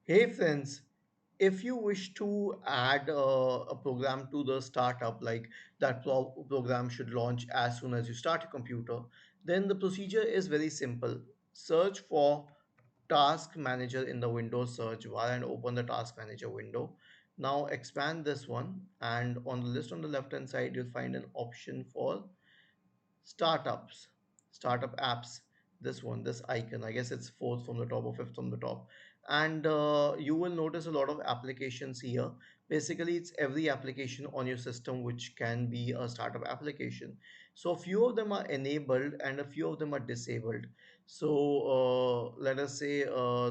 Hey friends, if you wish to add a program to the startup, like that program should launch as soon as you start a computer, then the procedure is very simple. Search for Task Manager in the Windows search bar and open the Task Manager window. Now expand this one, and on the list on the left hand side, you'll find an option for startups, startup apps. This one, this icon, I guess it's fourth from the top or fifth from the top. And you will notice a lot of applications here. Basically, it's every application on your system which can be a startup application. So a few of them are enabled and a few of them are disabled. So let us say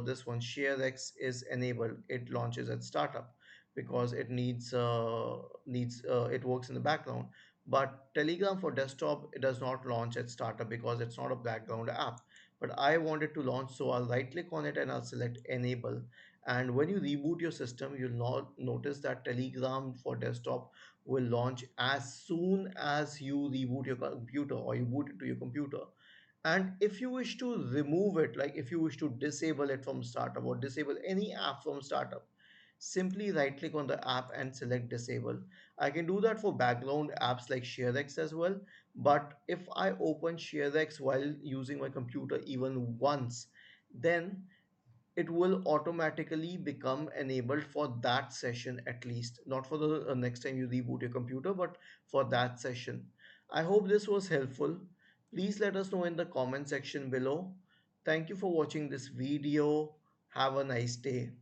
this one, ShareX, is enabled. It launches at startup because it needs it works in the background. But Telegram for desktop, it does not launch at startup because it's not a background app. But I want it to launch, so I'll right click on it and I'll select enable. And when you reboot your system, you'll not notice that Telegram for desktop will launch as soon as you reboot your computer or you boot it to your computer. And if you wish to remove it, like if you wish to disable it from startup or disable any app from startup, simply right click on the app and select disable. I can do that for background apps like ShareX as well. But if I open ShareX while using my computer even once, then it will automatically become enabled for that session, at least not for the next time you reboot your computer, but for that session. I hope this was helpful. Please let us know in the comment section below. Thank you for watching this video. Have a nice day.